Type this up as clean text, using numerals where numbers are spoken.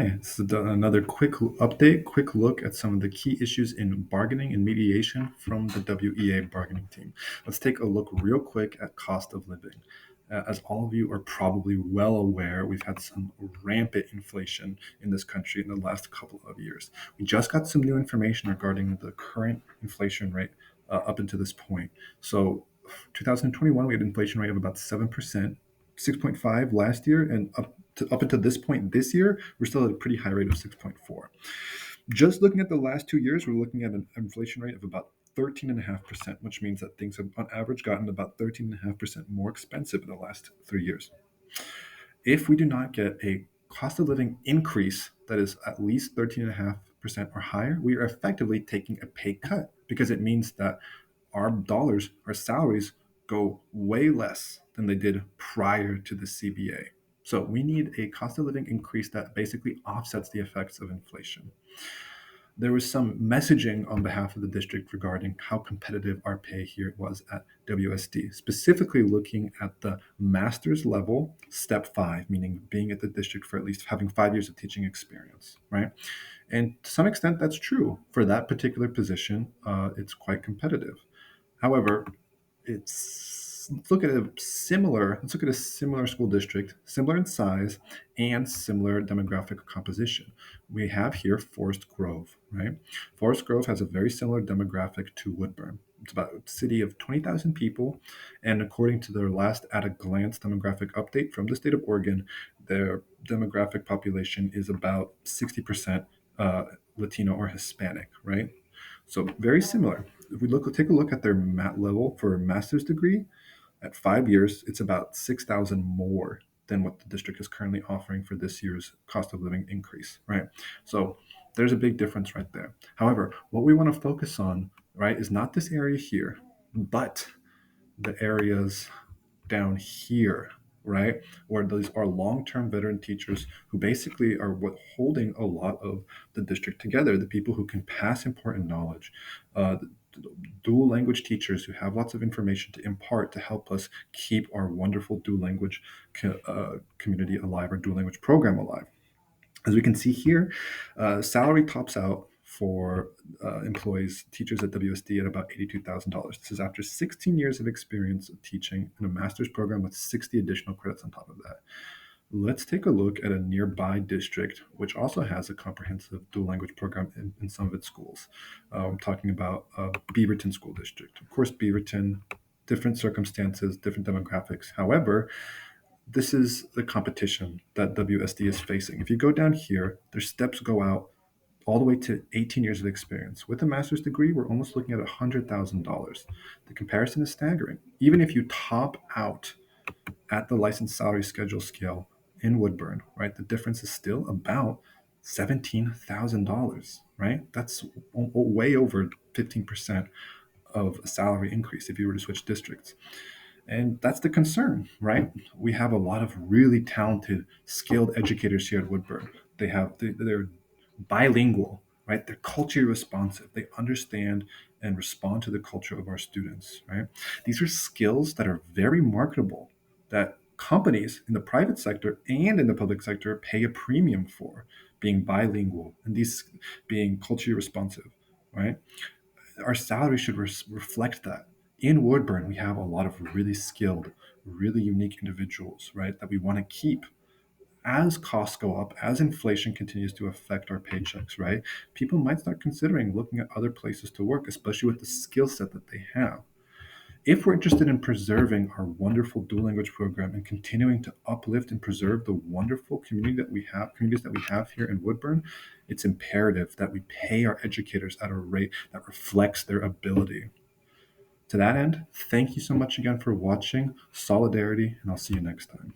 Hi, this is another quick update, quick look at some of the key issues in bargaining and mediation from the WEA bargaining team. Let's take a look real quick at cost of living. As all of you are probably well aware, we've had some rampant inflation in this country in the last couple of years. We just got some new information regarding the current inflation rate up until this point. So, 2021, we had an inflation rate of about 7%, 6.5 last year, and up until this point this year, we're still at a pretty high rate of 6.4. Just looking at the last 2 years, we're looking at an inflation rate of about 13.5%, which means that things have on average gotten about 13.5% more expensive in the last 3 years. If we do not get a cost of living increase that is at least 13.5% or higher, we are effectively taking a pay cut because it means that our dollars, our salaries go way less than they did prior to the CBA. So we need a cost of living increase that basically offsets the effects of inflation. There was some messaging on behalf of the district regarding how competitive our pay here was at WSD, specifically looking at the master's level, step five, meaning being at the district for at least having 5 years of teaching experience, right? And to some extent, that's true. For that particular position, it's quite competitive. However, let's look at a similar school district, similar in size and similar demographic composition. We have here Forest Grove, right? Forest Grove has a very similar demographic to Woodburn. It's about a city of 20,000 people, and according to their last at a glance demographic update from the state of Oregon, their demographic population is about 60% Latino or Hispanic, right? So very similar. If we take a look at their mat level for a master's degree, at 5 years, it's about 6,000 more than what the district is currently offering for this year's cost of living increase, right? So there's a big difference right there. However, what we want to focus on, right, is not this area here, but the areas down here, right? Where these are long-term veteran teachers who basically are what holding a lot of the district together, the people who can pass important knowledge, dual language teachers who have lots of information to impart to help us keep our wonderful dual language community alive, or dual language program alive. As we can see here, salary tops out for employees, teachers at WSD at about $82,000. This is after 16 years of experience of teaching in a master's program with 60 additional credits on top of that. Let's take a look at a nearby district, which also has a comprehensive dual language program in some of its schools. I'm talking about Beaverton School District. Of course, Beaverton, different circumstances, different demographics. However, this is the competition that WSD is facing. If you go down here, their steps go out all the way to 18 years of experience. With a master's degree, we're almost looking at $100,000. The comparison is staggering. Even if you top out at the licensed salary schedule scale in Woodburn, right, the difference is still about $17,000, right? That's way over 15% of a salary increase if you were to switch districts. And that's the concern, right? We have a lot of really talented, skilled educators here at Woodburn. They're bilingual, right? They're culturally responsive. They understand and respond to the culture of our students, right? These are skills that are very marketable, that companies in the private sector and in the public sector pay a premium for, being bilingual and these being culturally responsive, right? Our salary should reflect that. In Woodburn, we have a lot of really skilled, really unique individuals, right, that we want to keep. As costs go up, as inflation continues to affect our paychecks, right, people might start considering looking at other places to work, especially with the skill set that they have. If we're interested in preserving our wonderful dual language program and continuing to uplift and preserve the wonderful communities that we have here in Woodburn, it's imperative that we pay our educators at a rate that reflects their ability. To that end, thank you so much again for watching. Solidarity, and I'll see you next time.